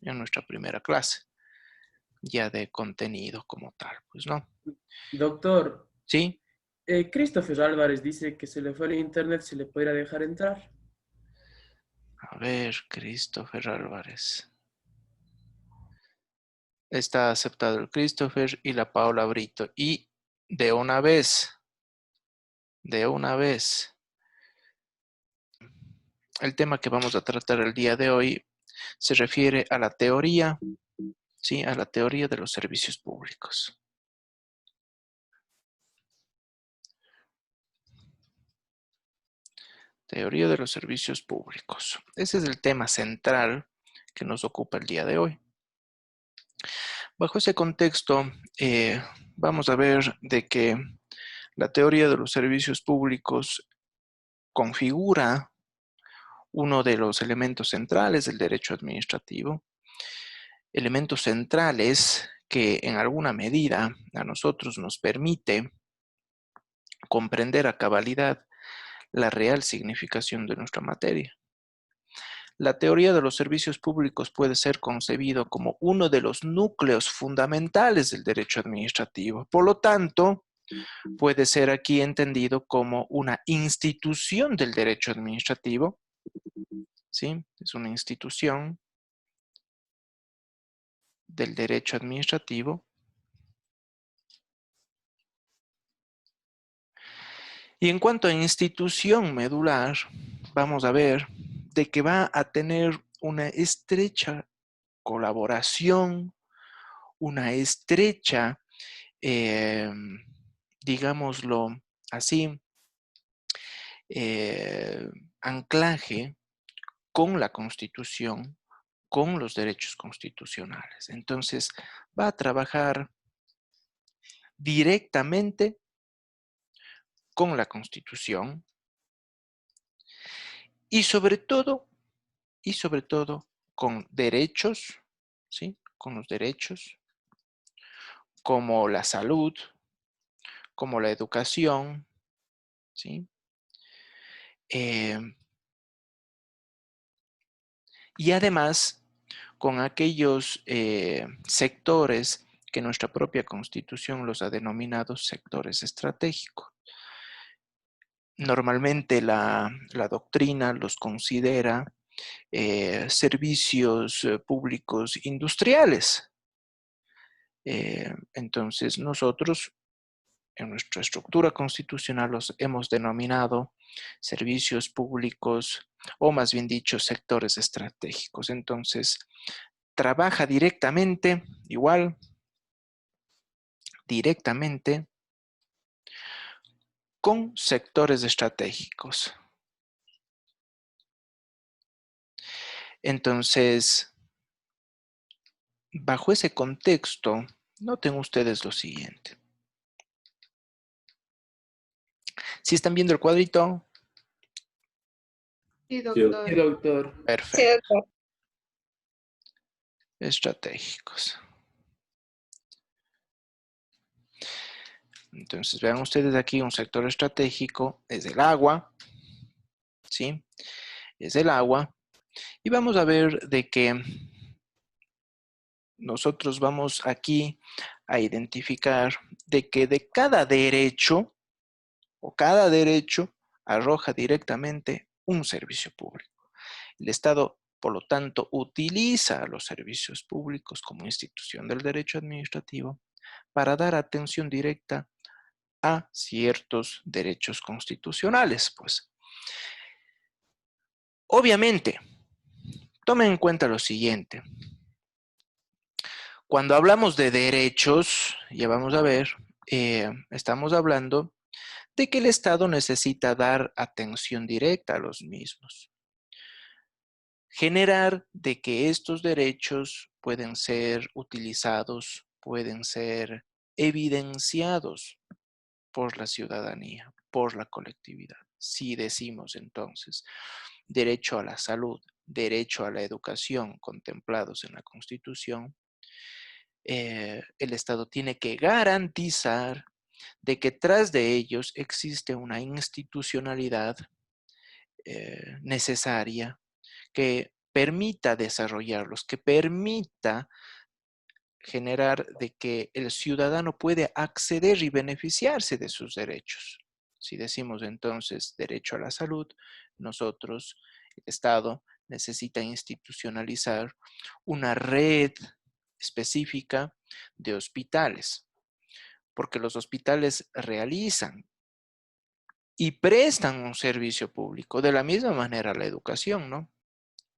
en nuestra primera clase, ya de contenido como tal, pues no. Doctor, ¿Sí? Christopher Álvarez dice que se le fue el internet, si le pudiera dejar entrar. A ver, Christopher Álvarez. Está aceptado el Christopher y la Paula Brito. Y de una vez, el tema que vamos a tratar el día de hoy se refiere a la teoría, ¿sí? A la teoría de los servicios públicos. Teoría de los servicios públicos. Ese es el tema central que nos ocupa el día de hoy. Bajo ese contexto, vamos a ver de que la teoría de los servicios públicos configura uno de los elementos centrales del derecho administrativo, elementos centrales que en alguna medida a nosotros nos permite comprender a cabalidad la real significación de nuestra materia. La teoría de los servicios públicos puede ser concebido como uno de los núcleos fundamentales del derecho administrativo. Por lo tanto, puede ser aquí entendido como una institución del derecho administrativo, ¿sí? Es una institución del derecho administrativo. Y en cuanto a institución medular, vamos a ver de que va a tener una estrecha colaboración, una estrecha, digámoslo así, eh, anclaje con la Constitución, con los derechos constitucionales. Entonces, va a trabajar directamente con la Constitución y sobre todo con derechos, ¿sí? Con los derechos como la salud, como la educación, ¿sí? Eh, y además con aquellos sectores que nuestra propia Constitución los ha denominado sectores estratégicos. Normalmente la doctrina los considera servicios públicos industriales. Entonces nosotros en nuestra estructura constitucional los hemos denominado servicios públicos o más bien dicho sectores estratégicos. Entonces trabaja directamente, directamente con sectores estratégicos. Entonces, bajo ese contexto, noten ustedes lo siguiente. ¿Sí están viendo el cuadrito? Sí, Sí, doctor. doctor. Sí, Perfecto. doctor. Estratégicos. Entonces, vean ustedes aquí un sector estratégico, es el agua, ¿sí? Es el agua. Y vamos a ver de que nosotros vamos aquí a identificar de que de cada derecho, arroja directamente un servicio público. El Estado, por lo tanto, utiliza los servicios públicos como institución del derecho administrativo para dar atención directa a ciertos derechos constitucionales, pues. Obviamente, tomen en cuenta lo siguiente. Cuando hablamos de derechos, ya vamos a ver, estamos hablando de que el Estado necesita dar atención directa a los mismos. Generar de que estos derechos pueden ser utilizados, pueden ser evidenciados por la ciudadanía, por la colectividad. Si decimos entonces derecho a la salud, derecho a la educación contemplados en la Constitución, el Estado tiene que garantizar de que tras de ellos existe una institucionalidad necesaria que permita desarrollarlos, que permita generar de que el ciudadano puede acceder y beneficiarse de sus derechos. Si decimos entonces derecho a la salud, nosotros, el Estado, necesita institucionalizar una red específica de hospitales, porque los hospitales realizan y prestan un servicio público. De la misma manera la educación, ¿no?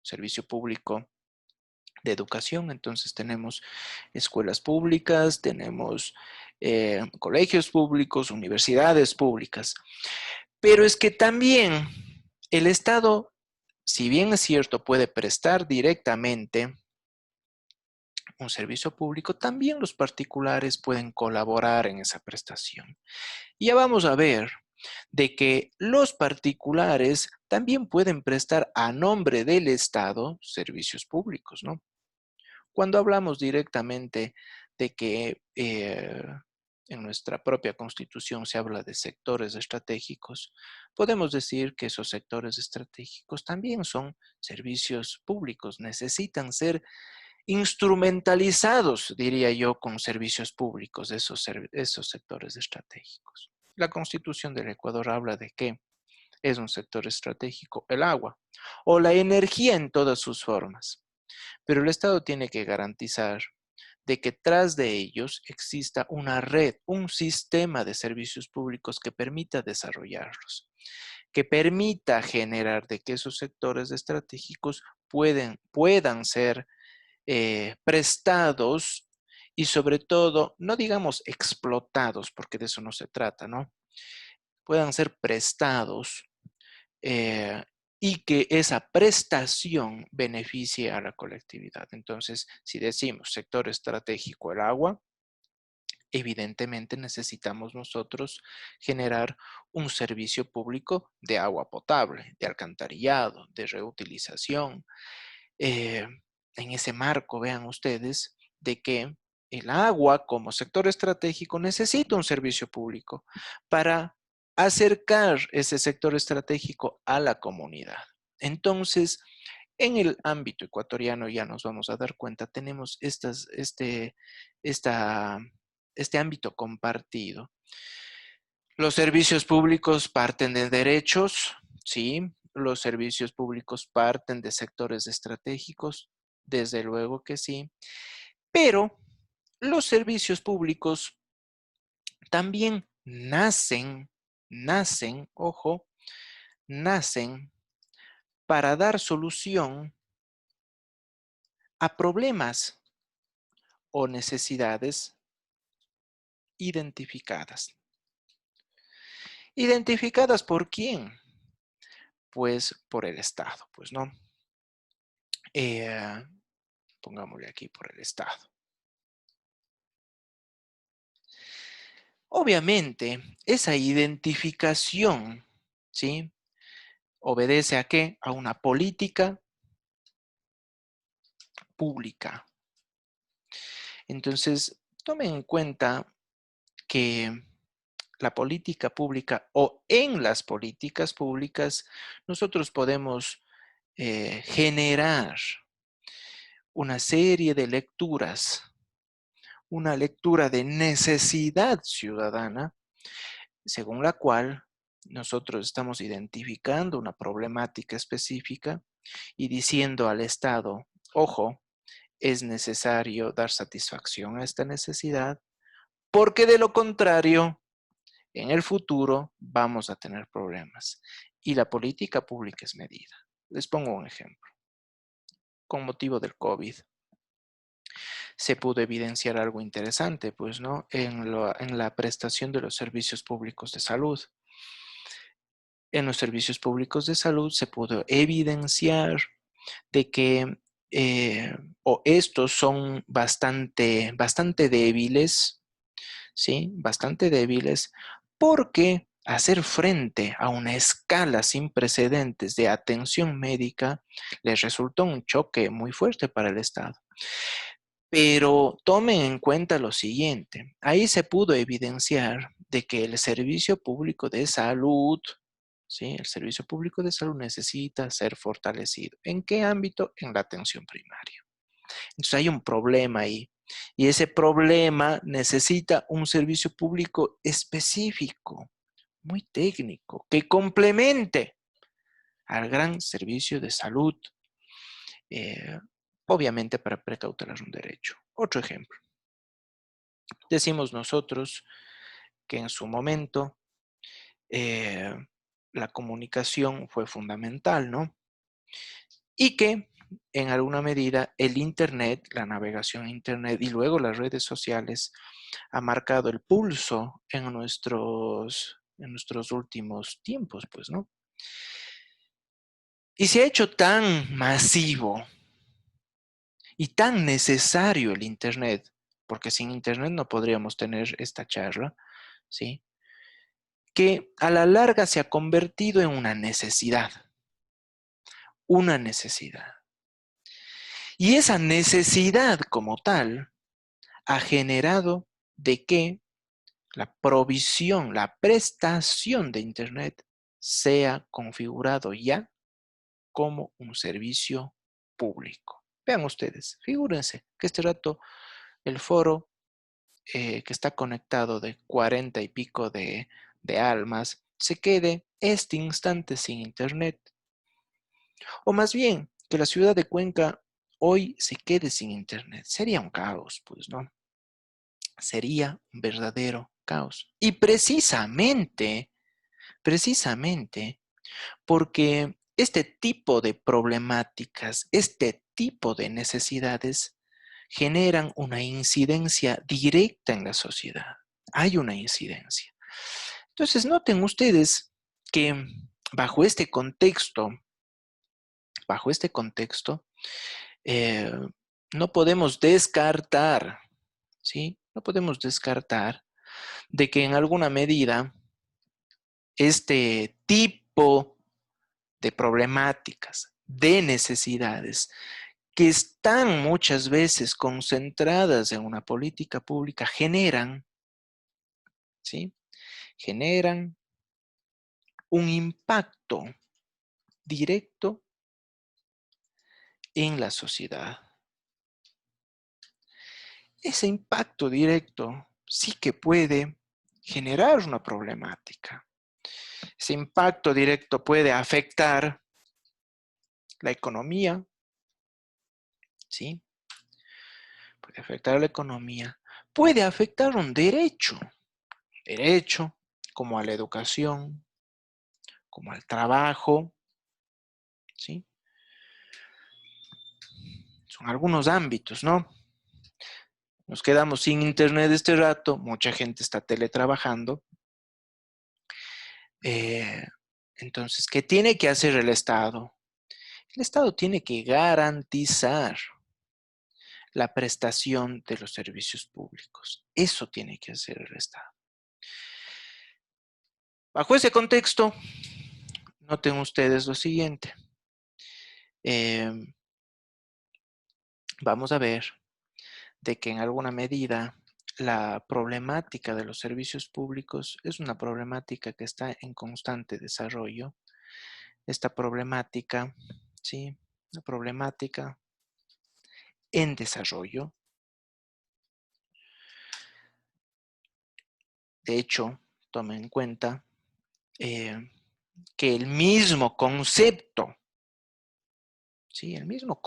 Servicio público de educación. Entonces tenemos escuelas públicas, tenemos colegios públicos, universidades públicas. Pero es que también el Estado, si bien es cierto, puede prestar directamente un servicio público, también los particulares pueden colaborar en esa prestación. Y ya vamos a ver de que los particulares también pueden prestar a nombre del Estado servicios públicos, ¿no? Cuando hablamos directamente de que en nuestra propia Constitución se habla de sectores estratégicos, podemos decir que esos sectores estratégicos también son servicios públicos, necesitan ser instrumentalizados, diría yo, con servicios públicos, esos sectores estratégicos. La Constitución del Ecuador habla de que es un sector estratégico el agua o la energía en todas sus formas, pero el Estado tiene que garantizar de que tras de ellos exista una red, un sistema de servicios públicos que permita desarrollarlos, que permita generar de que esos sectores estratégicos puedan ser prestados y sobre todo, no digamos explotados, porque de eso no se trata, ¿no? Puedan ser prestados eh, y que esa prestación beneficie a la colectividad. Entonces, si decimos sector estratégico el agua, evidentemente necesitamos nosotros generar un servicio público de agua potable, de alcantarillado, de reutilización. Eh, en ese marco, vean ustedes, de que el agua como sector estratégico necesita un servicio público para acercar ese sector estratégico a la comunidad. Entonces, en el ámbito ecuatoriano, ya nos vamos a dar cuenta, tenemos esta, este ámbito compartido. Los servicios públicos parten de derechos, ¿sí? Los servicios públicos parten de sectores estratégicos, desde luego que sí, pero los servicios públicos también ojo, nacen para dar solución a problemas o necesidades identificadas. ¿Identificadas por quién? Pues por el Estado, pues no. Pongámosle aquí por el Estado. Obviamente, esa identificación, ¿sí? ¿Obedece a qué? A una política pública. Entonces, tomen en cuenta que la política pública o en las políticas públicas, nosotros podemos generar una serie de lecturas, una lectura de necesidad ciudadana, según la cual nosotros estamos identificando una problemática específica y diciendo al Estado, ojo, es necesario dar satisfacción a esta necesidad, porque de lo contrario, en el futuro vamos a tener problemas. Y la política pública es medida. Les pongo un ejemplo. Con motivo del COVID, se pudo evidenciar algo interesante, pues, ¿no? En la prestación de los servicios públicos de salud. En los servicios públicos de salud se pudo evidenciar de que o estos son bastante débiles, ¿sí? Bastante débiles, porque hacer frente a una escala sin precedentes de atención médica les resultó un choque muy fuerte para el Estado. Pero tomen en cuenta lo siguiente, ahí se pudo evidenciar de que el servicio público de salud ¿sí? El servicio público de salud necesita ser fortalecido. ¿En qué ámbito? En la atención primaria. Entonces hay un problema ahí. Y ese problema necesita un servicio público específico, muy técnico, que complemente al gran servicio de salud, eh, obviamente para precautelar un derecho. Otro ejemplo. Decimos nosotros que en su momento eh, la comunicación fue fundamental, ¿no? Y que en alguna medida el Internet, la navegación a Internet y luego las redes sociales ha marcado el pulso en nuestros últimos tiempos, pues, ¿no? Y se ha hecho tan masivo y tan necesario el Internet, porque sin Internet no podríamos tener esta charla, ¿sí? Que a la larga se ha convertido en una necesidad, una necesidad. Y esa necesidad como tal ha generado de que la provisión, la prestación de Internet sea configurado ya como un servicio público. Vean ustedes, figúrense que este rato el foro que está conectado de 40 y pico de almas se quede este instante sin Internet. O más bien, que la ciudad de Cuenca hoy se quede sin Internet. Sería un caos, pues, ¿no? Sería un verdadero caos. Y precisamente, porque este tipo de problemáticas, este tipo de necesidades generan una incidencia directa en la sociedad. Hay una incidencia. Entonces, noten ustedes que bajo este contexto, bajo este contexto, eh, no podemos descartar, ¿sí? No podemos descartar de que en alguna medida este tipo de problemáticas, de necesidades, que están muchas veces concentradas en una política pública, generan, ¿sí? Generan un impacto directo en la sociedad. Ese impacto directo sí que puede generar una problemática. Ese impacto directo puede afectar la economía, ¿sí? Puede afectar la economía, puede afectar un derecho como a la educación, como al trabajo, ¿sí? Son algunos ámbitos, ¿no? Nos quedamos sin internet este rato, mucha gente está teletrabajando. Eh, entonces, ¿qué tiene que hacer el Estado? El Estado tiene que garantizar la prestación de los servicios públicos. Eso tiene que hacer el Estado. Bajo ese contexto, noten ustedes lo siguiente. Vamos a ver de que en alguna medida la problemática de los servicios públicos es una problemática que está en constante desarrollo. Esta problemática, ¿sí? Una problemática en desarrollo. De hecho, tomen en cuenta que el mismo concepto, ¿sí? El mismo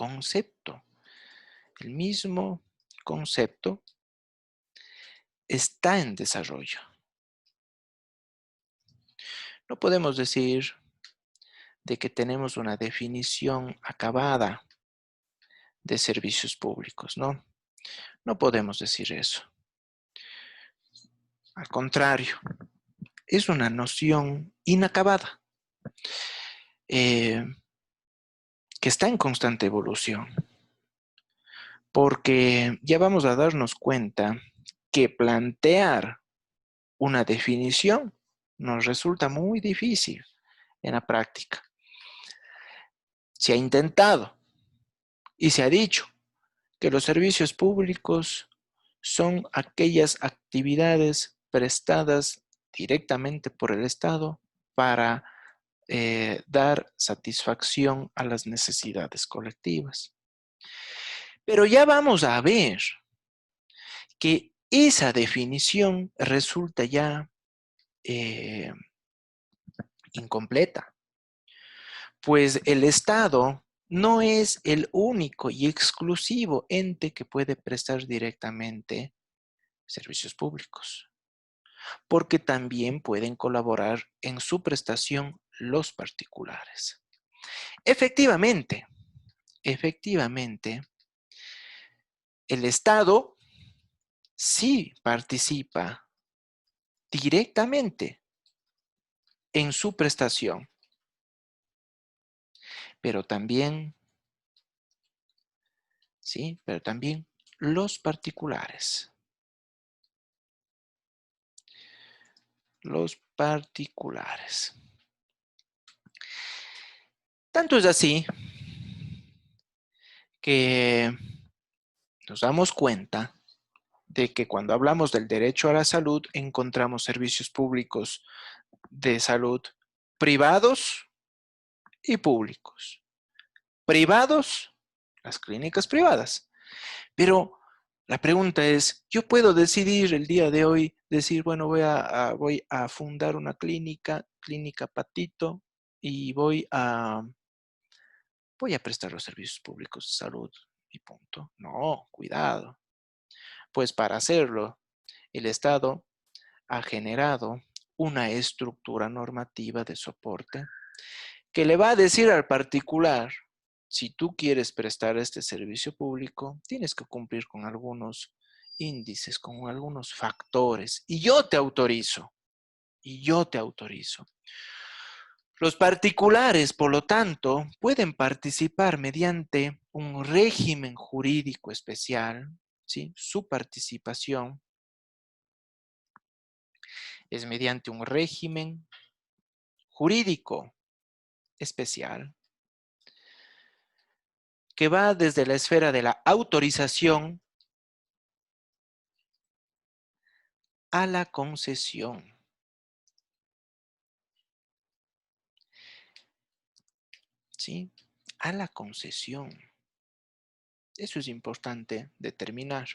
concepto está en desarrollo. No podemos decir de que tenemos una definición acabada de servicios públicos, ¿no? No podemos decir eso. Al contrario, es una noción inacabada que está en constante evolución, porque ya vamos a darnos cuenta que plantear una definición nos resulta muy difícil en la práctica. Se ha intentado y se ha dicho que los servicios públicos son aquellas actividades prestadas directamente por el Estado para dar satisfacción a las necesidades colectivas. Pero ya vamos a ver que esa definición resulta ya incompleta, pues el Estado no es el único y exclusivo ente que puede prestar directamente servicios públicos, porque también pueden colaborar en su prestación los particulares. Efectivamente, el Estado sí participa directamente en su prestación, pero también, sí, pero también los particulares. Los particulares. Tanto es así que nos damos cuenta de que cuando hablamos del derecho a la salud encontramos servicios públicos de salud privados y públicos. Privados, las clínicas privadas. Pero la pregunta es, ¿yo puedo decidir el día de hoy, decir, bueno, voy a fundar una clínica, Clínica Patito, y voy a prestar los servicios públicos de salud y punto? No, cuidado. Pues para hacerlo, el Estado ha generado una estructura normativa de soporte que le va a decir al particular, si tú quieres prestar este servicio público, tienes que cumplir con algunos índices, con algunos factores, y yo te autorizo, Los particulares, por lo tanto, pueden participar mediante un régimen jurídico especial, ¿sí? Su participación es mediante un régimen jurídico especial que va desde la esfera de la autorización a la concesión. ¿Sí? A la concesión. Eso es importante determinar,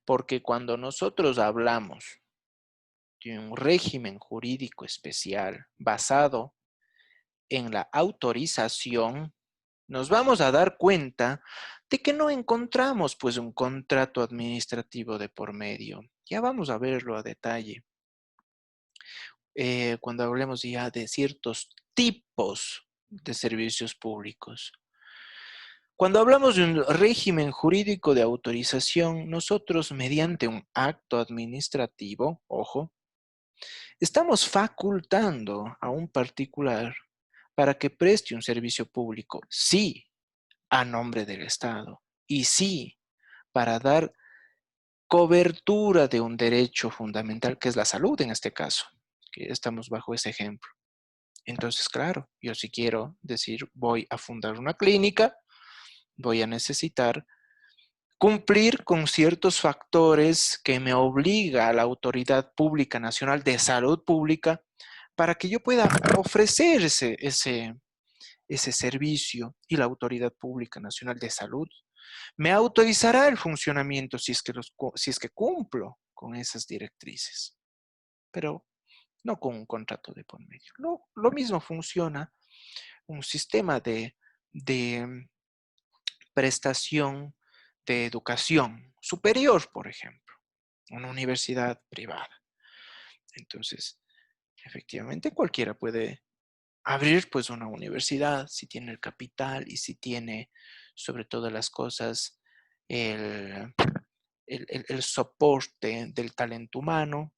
porque cuando nosotros hablamos de un régimen jurídico especial basado en la autorización, nos vamos a dar cuenta de que no encontramos pues un contrato administrativo de por medio. Ya vamos a verlo a detalle. Cuando hablemos ya de ciertos tipos de servicios públicos. Cuando hablamos de un régimen jurídico de autorización, nosotros mediante un acto administrativo, ojo, estamos facultando a un particular para que preste un servicio público, sí, a nombre del Estado, y sí, para dar cobertura de un derecho fundamental que es la salud en este caso, que estamos bajo ese ejemplo. Entonces, claro, yo si quiero decir voy a fundar una clínica, voy a necesitar cumplir con ciertos factores que me obliga a la Autoridad Pública Nacional de Salud Pública para que yo pueda ofrecer ese servicio, y la Autoridad Pública Nacional de Salud me autorizará el funcionamiento si es que cumplo con esas directrices, pero no con un contrato de por medio. Lo mismo funciona un sistema de prestación de educación superior, por ejemplo, una universidad privada. Entonces, efectivamente, cualquiera puede abrir pues una universidad si tiene el capital y si tiene, sobre todas las cosas, el soporte del talento humano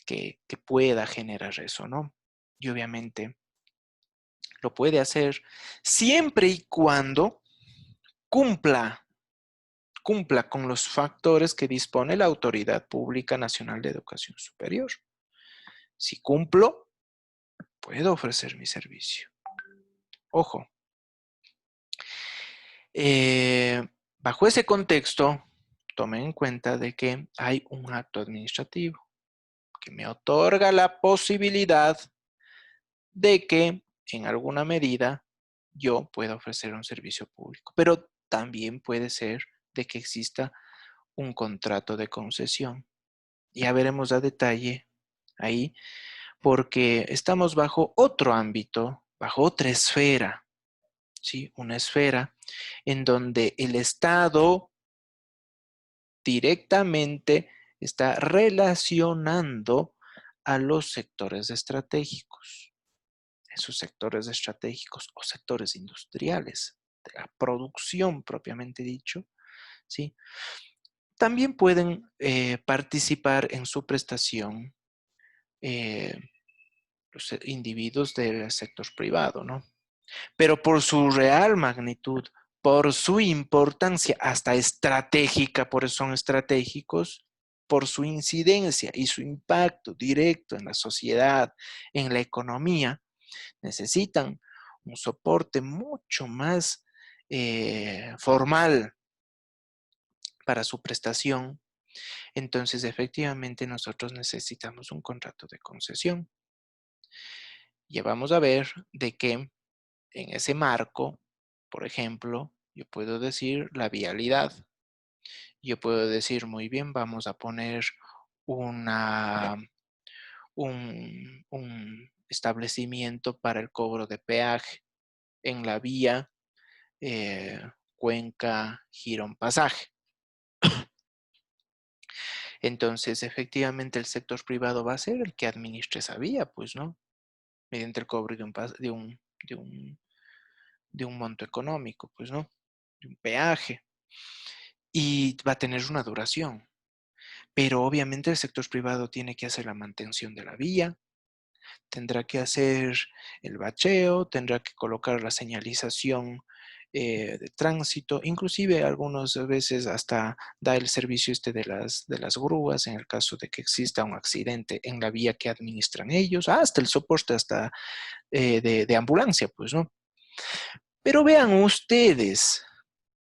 que pueda generar eso, ¿no? Y obviamente lo puede hacer siempre y cuando cumpla con los factores que dispone la Autoridad Pública Nacional de Educación Superior. Si cumplo, puedo ofrecer mi servicio. Ojo. Bajo ese contexto, tomen en cuenta de que hay un acto administrativo que me otorga la posibilidad de que en alguna medida yo pueda ofrecer un servicio público. Pero también puede ser de que exista un contrato de concesión. Ya veremos a detalle ahí, porque estamos bajo otro ámbito, bajo otra esfera, ¿sí? Una esfera en donde el Estado directamente está relacionando a los sectores estratégicos. Esos sectores estratégicos o sectores industriales, de la producción propiamente dicho, ¿sí? También pueden participar en su prestación eh, los individuos del sector privado, ¿no? Pero por su real magnitud, por su importancia hasta estratégica, por eso son estratégicos, por su incidencia y su impacto directo en la sociedad, en la economía, necesitan un soporte mucho más formal para su prestación. Entonces, efectivamente, nosotros necesitamos un contrato de concesión. Ya vamos a ver de que en ese marco, por ejemplo, yo puedo decir la vialidad. Yo puedo decir, muy bien, vamos a poner una, un establecimiento para el cobro de peaje en la vía Cuenca-Girón Pasaje. Entonces, efectivamente, el sector privado va a ser el que administre esa vía, pues, ¿no? Mediante el cobro de un monto económico, pues, ¿no? De un peaje. Y va a tener una duración. Pero obviamente el sector privado tiene que hacer la mantención de la vía, tendrá que hacer el bacheo, tendrá que colocar la señalización de tránsito, inclusive algunas veces hasta da el servicio de las grúas en el caso de que exista un accidente en la vía que administran ellos, hasta el soporte hasta de ambulancia, pues, ¿no? Pero vean ustedes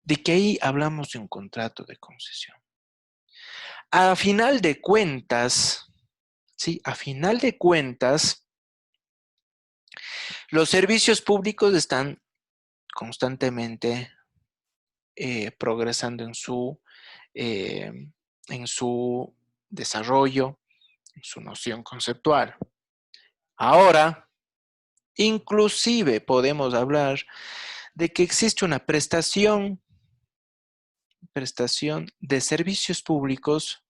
de que ahí hablamos de un contrato de concesión. A final de cuentas, ¿sí? A final de cuentas, los servicios públicos están constantemente progresando eh, en su desarrollo, en su noción conceptual. Ahora, inclusive podemos hablar de que existe una prestación de servicios públicos,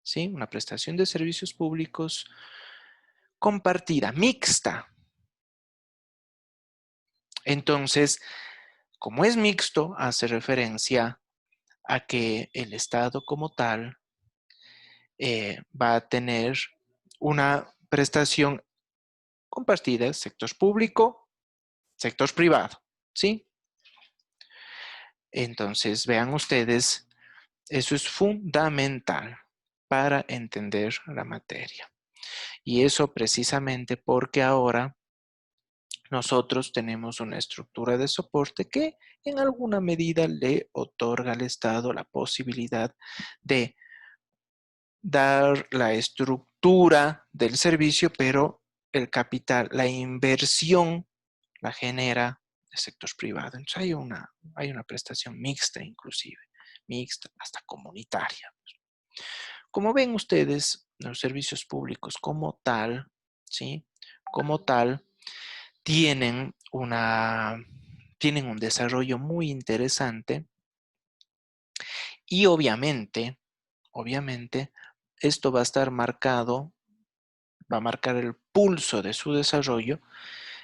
¿sí? Una prestación de servicios públicos compartida, mixta. Entonces, como es mixto, hace referencia a que el Estado como tal va a tener una prestación compartida, sector público, sector privado, ¿sí? Entonces, vean ustedes, eso es fundamental para entender la materia. Y eso precisamente porque ahora nosotros tenemos una estructura de soporte que en alguna medida le otorga al Estado la posibilidad de dar la estructura del servicio, pero el capital, la inversión la genera el sector privado. Entonces hay una prestación mixta inclusive, mixta hasta comunitaria. Como ven ustedes, los servicios públicos como tal, ¿sí? Como tal, tienen tienen un desarrollo muy interesante y obviamente, esto va a estar marcado, va a marcar el pulso de su desarrollo,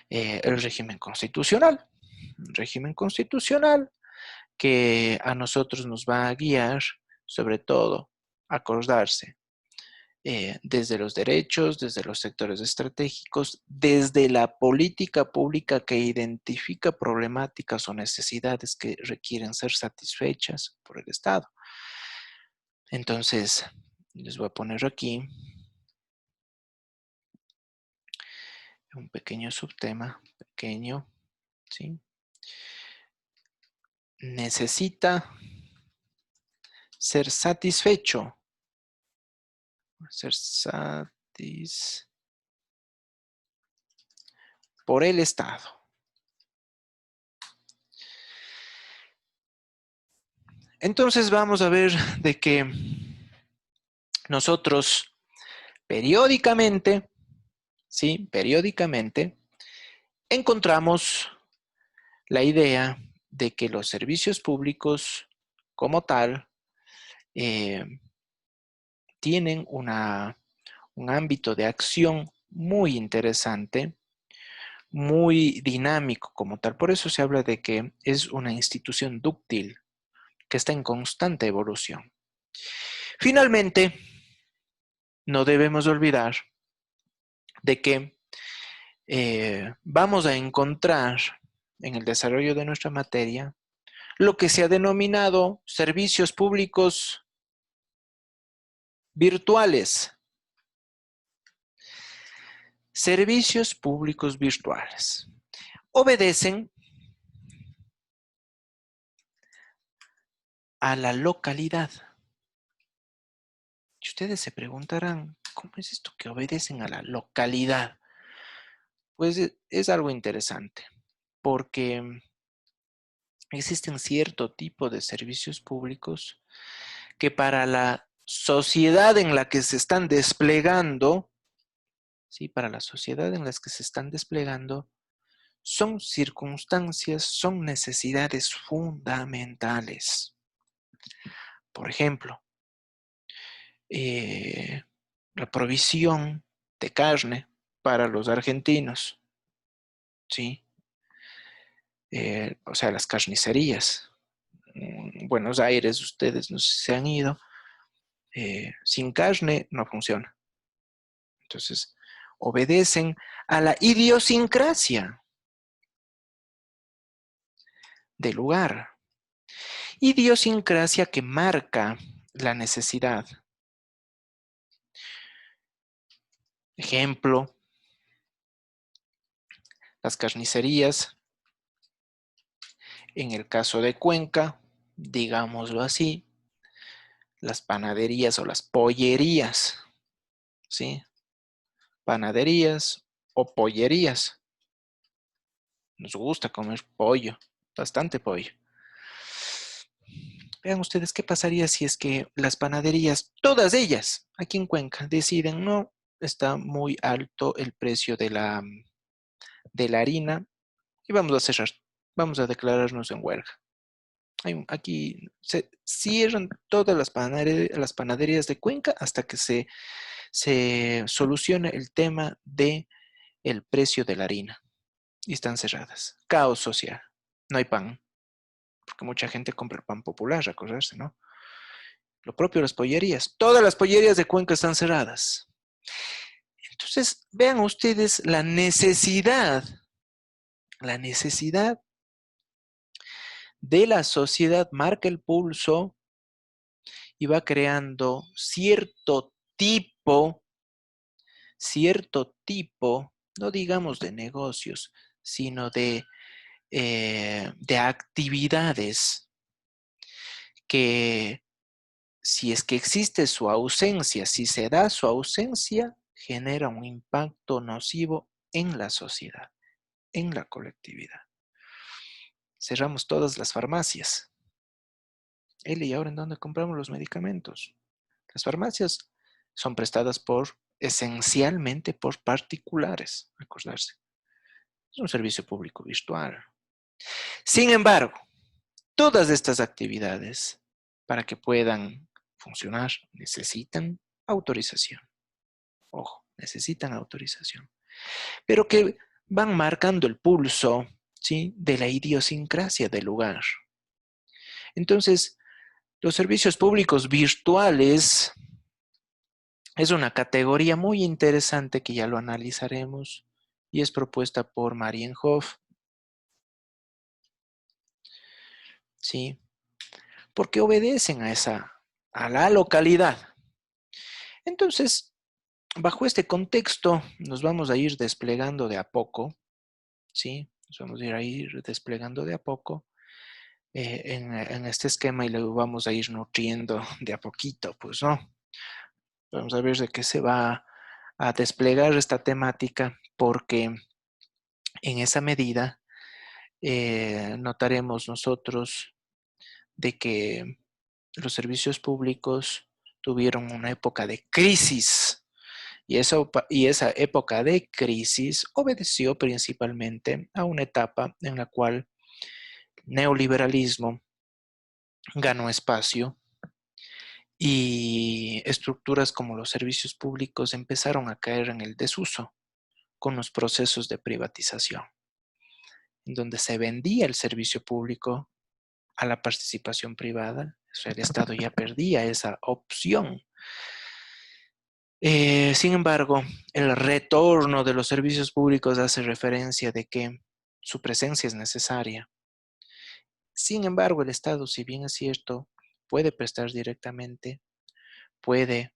el régimen constitucional. Un régimen constitucional que a nosotros nos va a guiar, sobre todo, a acordarse desde los derechos, desde los sectores estratégicos, desde la política pública que identifica problemáticas o necesidades que requieren ser satisfechas por el Estado. Entonces, les voy a poner aquí un pequeño subtema, pequeño, ¿sí? Necesita ser satisfecho, ser por el Estado. Entonces vamos a ver de que nosotros periódicamente, ¿sí? Periódicamente encontramos la idea de que los servicios públicos como tal tienen un ámbito de acción muy interesante, muy dinámico como tal. Por eso se habla de que es una institución dúctil que está en constante evolución. Finalmente, no debemos olvidar de que vamos a encontrar en el desarrollo de nuestra materia lo que se ha denominado servicios públicos virtuales. Servicios públicos virtuales. Obedecen a la localidad. Y ustedes se preguntarán, ¿cómo es esto que obedecen a la localidad? Pues es algo interesante, porque existen cierto tipo de servicios públicos que para la sociedad en la que se están desplegando, ¿sí? Para la sociedad en la que se están desplegando, son circunstancias, son necesidades fundamentales. Por ejemplo, la provisión de carne para los argentinos, ¿sí? O sea, las carnicerías. En Buenos Aires, ustedes no sé si se han ido, sin carne no funciona. Entonces, obedecen a la idiosincrasia del lugar. Idiosincrasia que marca la necesidad. Ejemplo, las carnicerías, en el caso de Cuenca, digámoslo así, las panaderías o las pollerías, ¿sí? Panaderías o pollerías. Nos gusta comer pollo, bastante pollo. Vean ustedes qué pasaría si es que las panaderías, todas ellas, aquí en Cuenca, deciden, no, está muy alto el precio de la harina y vamos a cerrar, vamos a declararnos en huelga. Aquí se cierran todas las panaderías de Cuenca hasta que se solucione el tema del precio de la harina. Y están cerradas. Caos social. No hay pan. Porque mucha gente compra el pan popular, recordarse, ¿no? Lo propio las pollerías. Todas las pollerías de Cuenca están cerradas. Entonces, vean ustedes la necesidad de la sociedad marca el pulso y va creando cierto tipo, no digamos de negocios, sino de actividades que si es que existe su ausencia, si se da su ausencia, genera un impacto nocivo en la sociedad, en la colectividad. Cerramos todas las farmacias. ¿Y ahora en dónde compramos los medicamentos? Las farmacias son prestadas esencialmente por particulares, acordarse. Es un servicio público virtual. Sin embargo, todas estas actividades, para que puedan funcionar, necesitan autorización. Ojo, necesitan autorización. Pero que van marcando el pulso, ¿sí?, de la idiosincrasia del lugar. Entonces, los servicios públicos virtuales es una categoría muy interesante que ya lo analizaremos y es propuesta por Marienhof. ¿Sí? Porque obedecen a la localidad. Entonces, bajo este contexto, nos vamos a ir desplegando de a poco, ¿sí? Nos vamos a ir desplegando de a poco en este esquema y luego vamos a ir nutriendo de a poquito, pues, ¿no? Vamos a ver de qué se va a desplegar esta temática, porque En esa medida, notaremos nosotros de que los servicios públicos tuvieron una época de crisis y esa época de crisis obedeció principalmente a una etapa en la cual neoliberalismo ganó espacio y estructuras como los servicios públicos empezaron a caer en el desuso con los procesos de privatización, en donde se vendía el servicio público a la participación privada. O sea, el Estado ya perdía esa opción. Sin embargo, el retorno de los servicios públicos hace referencia de que su presencia es necesaria. Sin embargo, el Estado, si bien es cierto, puede prestar directamente, puede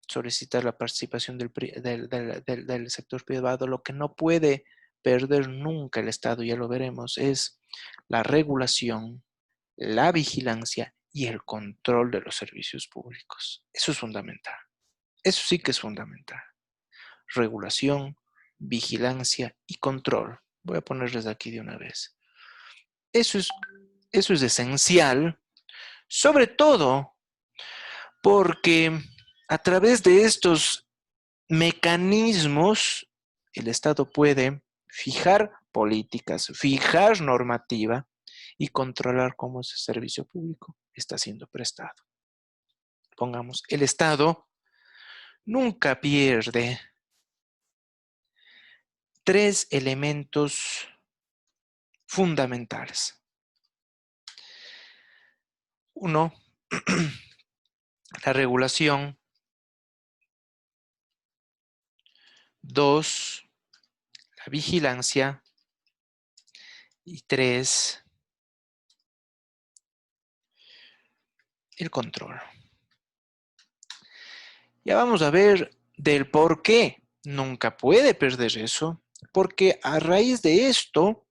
solicitar la participación del sector privado. Lo que no puede perder nunca el Estado, ya lo veremos, es la regulación, la vigilancia y el control de los servicios públicos. Eso es fundamental. Eso sí que es fundamental. Regulación, vigilancia y control. Voy a ponerles aquí de una vez. Eso es esencial, sobre todo porque a través de estos mecanismos el Estado puede fijar políticas, fijar normativa y controlar cómo ese servicio público está siendo prestado. Pongamos, el Estado nunca pierde 3 elementos fundamentales. Uno, la regulación. 2, la vigilancia. Y 3, el control. Ya vamos a ver del por qué nunca puede perder eso, porque a raíz de esto,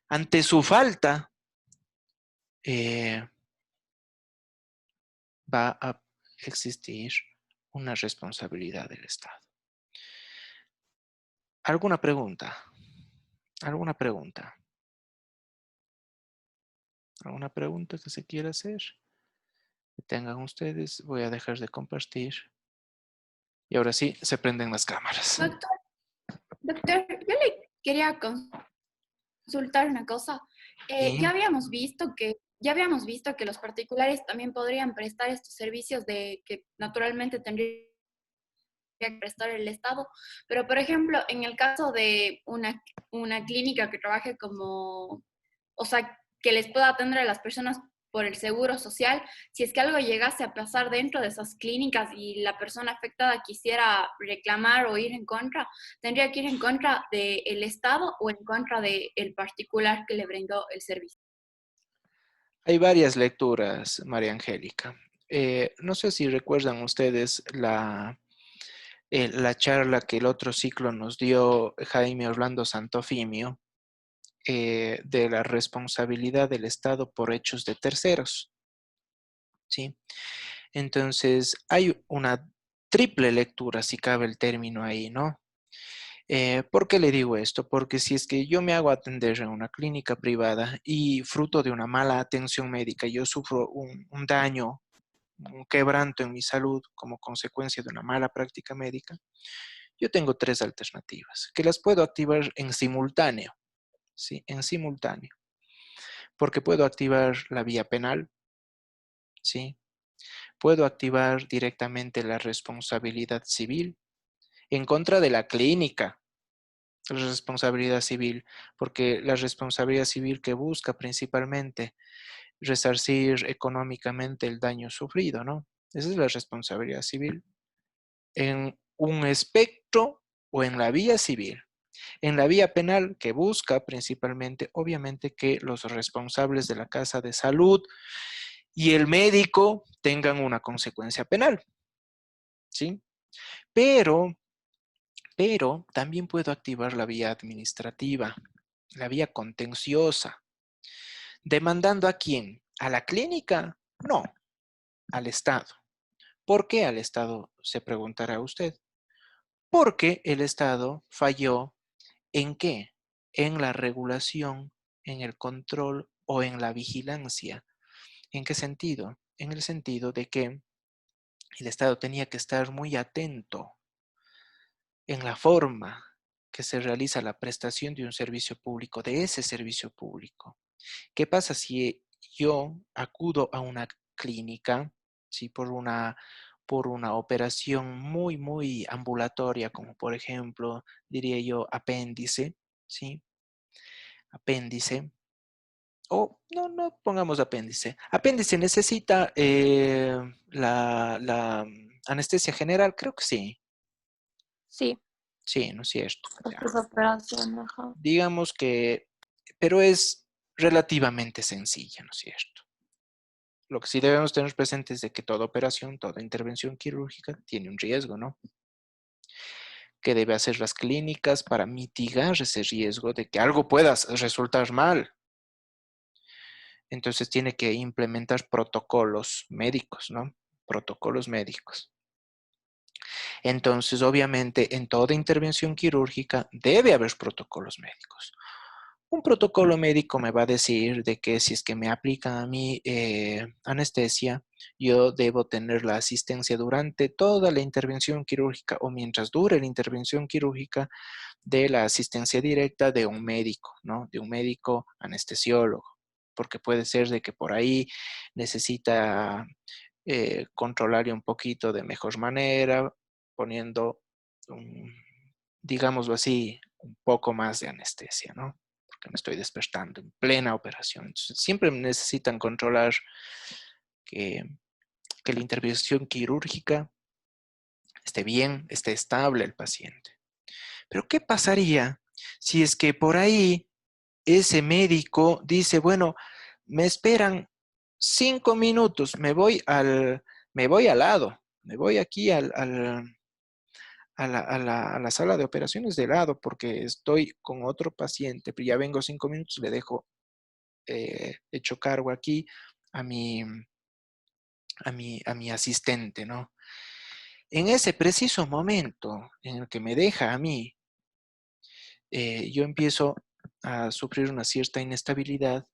ante su falta, va a existir una responsabilidad del Estado. ¿Alguna pregunta? ¿Alguna pregunta? ¿Alguna pregunta que se quiera hacer? Que tengan ustedes, voy a dejar de compartir. Y ahora sí, se prenden las cámaras. Doctor, doctor, yo le quería consultar una cosa. Sí. Ya habíamos visto que los particulares también podrían prestar estos servicios de que naturalmente tendría que prestar el Estado, pero por ejemplo, en el caso de una clínica que trabaje como, o sea, que les pueda atender a las personas por el seguro social, si es que algo llegase a pasar dentro de esas clínicas y la persona afectada quisiera reclamar o ir en contra, tendría que ir en contra del Estado o en contra del particular que le brindó el servicio. Hay varias lecturas, María Angélica. No sé si recuerdan ustedes la charla que el otro ciclo nos dio Jaime Orlando Santofimio de la responsabilidad del Estado por hechos de terceros. ¿Sí? Entonces, hay una triple lectura, si cabe el término ahí, ¿no? ¿Por qué le digo esto? Porque si es que yo me hago atender en una clínica privada y fruto de una mala atención médica, yo sufro un daño, un quebranto en mi salud como consecuencia de una mala práctica médica, yo tengo 3 alternativas que las puedo activar en simultáneo, ¿sí? En simultáneo. Porque puedo activar la vía penal, ¿sí? Puedo activar directamente la responsabilidad civil en contra de la clínica, la responsabilidad civil, porque la responsabilidad civil que busca principalmente resarcir económicamente el daño sufrido, ¿no? Esa es la responsabilidad civil. En un espectro o en la vía civil. En la vía penal, que busca principalmente, obviamente, que los responsables de la casa de salud y el médico tengan una consecuencia penal, ¿sí? Pero también puedo activar la vía administrativa, la vía contenciosa. ¿Demandando a quién? ¿A la clínica? No, al Estado. ¿Por qué al Estado? Se preguntará usted. Porque el Estado falló ¿en qué? en la regulación, en el control o en la vigilancia. ¿En qué sentido? En el sentido de que el Estado tenía que estar muy atento en la forma que se realiza la prestación de un servicio público, de ese servicio público. ¿Qué pasa si yo acudo a una clínica, ¿sí? por una operación muy, muy ambulatoria, como por ejemplo, diría yo, apéndice, ¿sí? Apéndice, o no pongamos apéndice. Apéndice necesita la anestesia general, creo que sí. Sí, Sí, ¿no es cierto? Ya. esta operación, ajá. Digamos que, pero es relativamente sencilla, ¿no es cierto? Lo que sí debemos tener presente es de que toda operación, toda intervención quirúrgica tiene un riesgo, ¿no? Que debe hacer las clínicas para mitigar ese riesgo de que algo pueda resultar mal. Entonces tiene que implementar protocolos médicos, ¿no? Protocolos médicos. Entonces, obviamente, en toda intervención quirúrgica debe haber protocolos médicos. Un protocolo médico me va a decir de que si es que me aplican a mí anestesia, yo debo tener la asistencia durante toda la intervención quirúrgica o mientras dure la intervención quirúrgica de la asistencia directa de un médico, ¿no? De un médico anestesiólogo, porque puede ser de que por ahí necesita controlar un poquito de mejor manera, poniendo, digámoslo así, un poco más de anestesia, ¿no? Porque me estoy despertando en plena operación. Entonces, siempre necesitan controlar que, que la intervención quirúrgica esté bien, esté estable el paciente. Pero ¿qué pasaría si es que por ahí ese médico dice, bueno, me esperan 5 minutos, me voy al lado, me voy aquí a la sala de operaciones de lado porque estoy con otro paciente, pero ya vengo 5 minutos, le dejo hecho cargo aquí a mi asistente, ¿no? En ese preciso momento en el que me deja a mí, yo empiezo a sufrir una cierta inestabilidad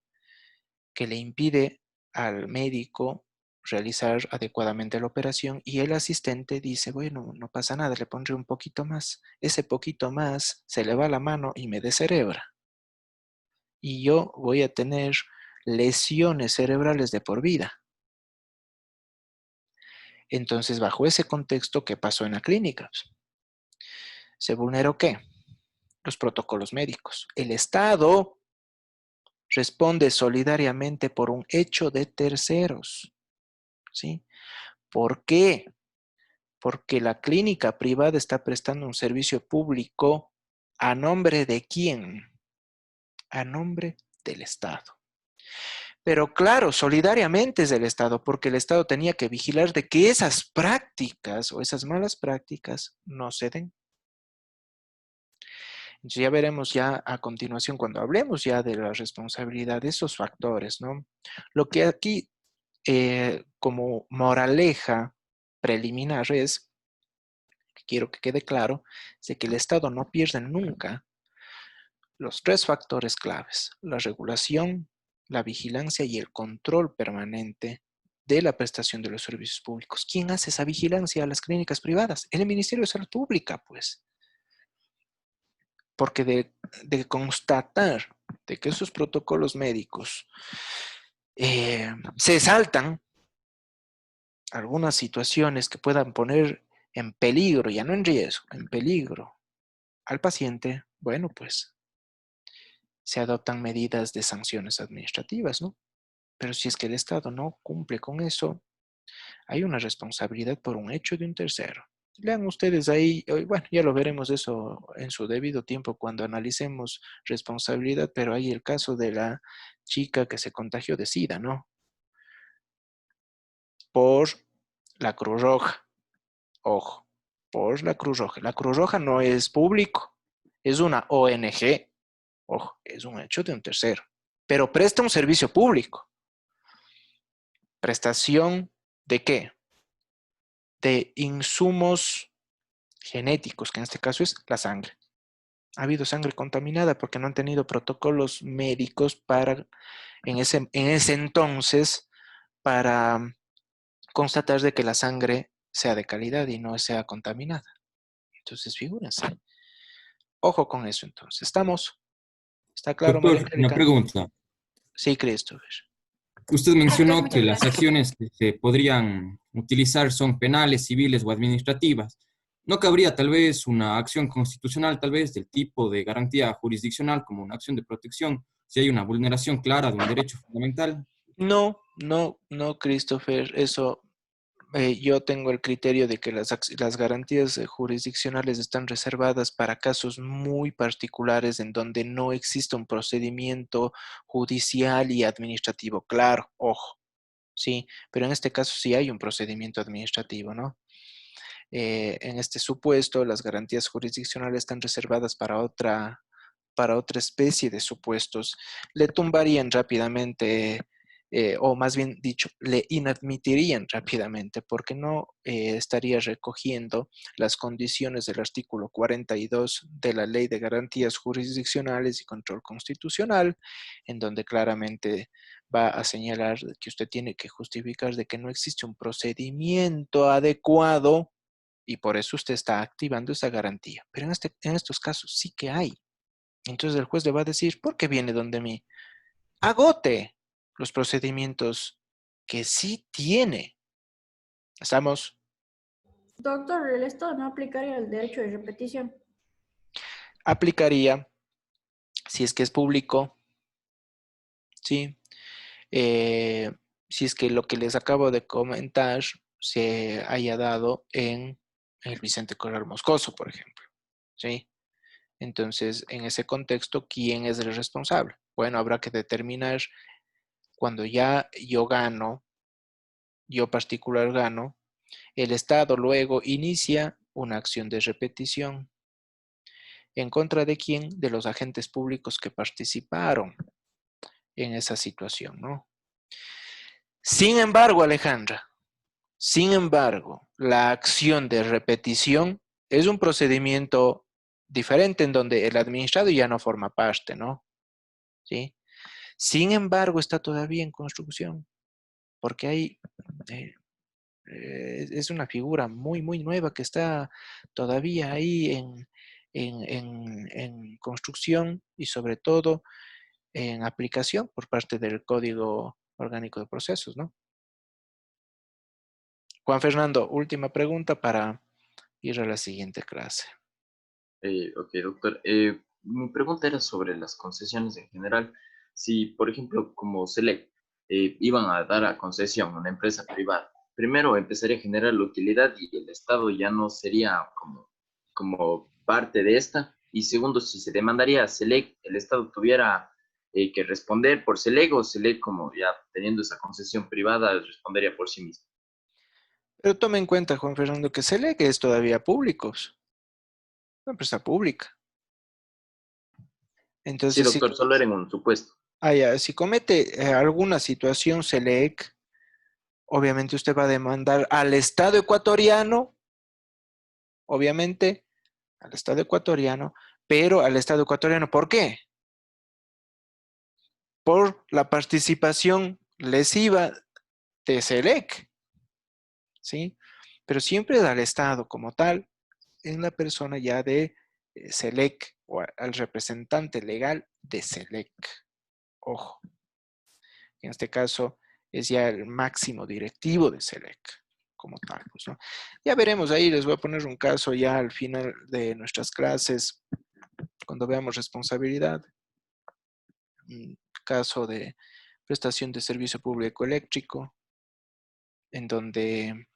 que le impide al médico realizar adecuadamente la operación y el asistente dice, bueno, no pasa nada, le pondré un poquito más. Ese poquito más se le va la mano y me descerebra. Y yo voy a tener lesiones cerebrales de por vida. Entonces, bajo ese contexto, ¿qué pasó en la clínica? ¿Se vulneró qué? Los protocolos médicos. El Estado responde solidariamente por un hecho de terceros, ¿sí? ¿Por qué? Porque la clínica privada está prestando un servicio público ¿a nombre de quién? A nombre del Estado. Pero claro, solidariamente es del Estado, porque el Estado tenía que vigilar de que esas prácticas o esas malas prácticas no se den. Entonces ya veremos ya a continuación cuando hablemos ya de la responsabilidad de esos factores, ¿no? Lo que aquí como moraleja preliminar es, quiero que quede claro, es de que el Estado no pierde nunca los 3 factores claves: la regulación, la vigilancia y el control permanente de la prestación de los servicios públicos. ¿Quién hace esa vigilancia a las clínicas privadas? El Ministerio de Salud Pública, pues. Porque de constatar de que esos protocolos médicos se saltan algunas situaciones que puedan poner en peligro, ya no en riesgo, en peligro al paciente, bueno, pues se adoptan medidas de sanciones administrativas, ¿no? Pero si es que el Estado no cumple con eso, hay una responsabilidad por un hecho de un tercero. Lean ustedes ahí, bueno, ya lo veremos eso en su debido tiempo cuando analicemos responsabilidad, pero hay el caso de la chica que se contagió de SIDA, ¿no? Por la Cruz Roja, ojo, por la Cruz Roja. La Cruz Roja no es público, es una ONG, ojo, es un hecho de un tercero, pero presta un servicio público. ¿Prestación de qué? De insumos genéticos, que en este caso es la sangre. Ha habido sangre contaminada porque no han tenido protocolos médicos para, en ese entonces, para constatar de que la sangre sea de calidad y no sea contaminada. Entonces, figúrense. Ojo con eso, entonces. ¿Estamos? ¿Está claro, María Doctor, una Angélica? pregunta. Sí, Christopher. Usted Doctor, mencionó que muchas las gracias. acciones que se podrían utilizar son penales, civiles o administrativas. ¿No cabría tal vez una acción constitucional, tal vez del tipo de garantía jurisdiccional como una acción de protección, si hay una vulneración clara de un derecho fundamental? No, no, no, Christopher. Eso, yo tengo el criterio de que las garantías jurisdiccionales están reservadas para casos muy particulares en donde no existe un procedimiento judicial y administrativo. Claro, ojo, sí, pero en este caso sí hay un procedimiento administrativo, ¿no? En este supuesto, las garantías jurisdiccionales están reservadas para otra especie de supuestos. Le tumbarían rápidamente, o más bien dicho, le inadmitirían rápidamente, porque no estaría recogiendo las condiciones del artículo 42 de la Ley de Garantías Jurisdiccionales y Control Constitucional, en donde claramente va a señalar que usted tiene que justificar de que no existe un procedimiento adecuado y por eso usted está activando esa garantía. Pero en estos casos sí que hay. Entonces el juez le va a decir, ¿por qué viene donde mí? Agote los procedimientos que sí tiene. ¿Estamos? Doctor, el Estado no aplicaría el derecho de repetición. Aplicaría, si es que es público, ¿sí? Eh, si es que lo que les acabo de comentar se haya dado en el Vicente Corral Moscoso, por ejemplo, ¿sí? Entonces, en ese contexto, ¿quién es el responsable? Bueno, habrá que determinar cuando ya yo gano, yo particular gano, el Estado luego inicia una acción de repetición. ¿En contra de quién? De los agentes públicos que participaron en esa situación, ¿no? Sin embargo, Alejandra, sin embargo, la acción de repetición es un procedimiento diferente en donde el administrado ya no forma parte, ¿no? ¿Sí? Sin embargo, está todavía en construcción, porque hay, es una figura muy, muy nueva que está todavía ahí en construcción y sobre todo en aplicación por parte del Código Orgánico de Procesos, ¿no? Juan Fernando, última pregunta para ir a la siguiente clase. Ok, doctor. Mi pregunta era sobre las concesiones en general. Si, por ejemplo, como Select, iban a dar a concesión a una empresa privada, primero empezaría a generar la utilidad y el Estado ya no sería como parte de esta. Y segundo, si se demandaría a Select, el Estado tuviera que responder por Select o Select, como ya teniendo esa concesión privada, respondería por sí mismo. Pero tome en cuenta, Juan Fernando, que SELEC es todavía públicos, una empresa pública. Sí, Entonces, doctor, solo era en un supuesto. si comete alguna situación SELEC, obviamente usted va a demandar al Estado ecuatoriano, obviamente, al Estado ecuatoriano, pero al Estado ecuatoriano, ¿por qué? Por la participación lesiva de SELEC, ¿sí? Pero siempre al Estado como tal, en la persona ya de SELEC o al representante legal de SELEC. Ojo, en este caso es ya el máximo directivo de SELEC como tal, pues, ¿no? Ya veremos ahí, les voy a poner un caso ya al final de nuestras clases, cuando veamos responsabilidad, un caso de prestación de servicio público eléctrico, en donde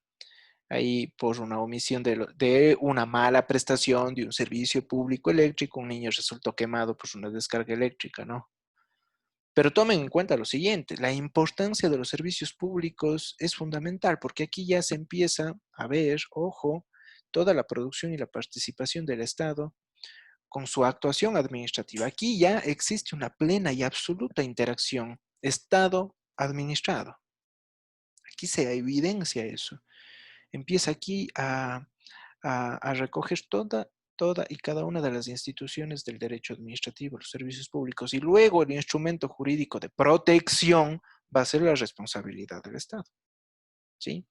ahí por una omisión de una mala prestación de un servicio público eléctrico, un niño resultó quemado por una descarga eléctrica, ¿no? Pero tomen en cuenta lo siguiente, la importancia de los servicios públicos es fundamental porque aquí ya se empieza a ver, ojo, toda la producción y la participación del Estado con su actuación administrativa. Aquí ya existe una plena y absoluta interacción Estado-administrado. Aquí se evidencia eso. Empieza aquí a recoger toda y cada una de las instituciones del derecho administrativo, los servicios públicos, y luego el instrumento jurídico de protección va a ser la responsabilidad del Estado. ¿Sí?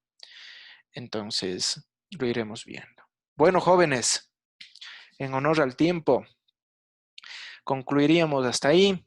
Entonces, lo iremos viendo. Bueno, jóvenes, en honor al tiempo, concluiríamos hasta ahí.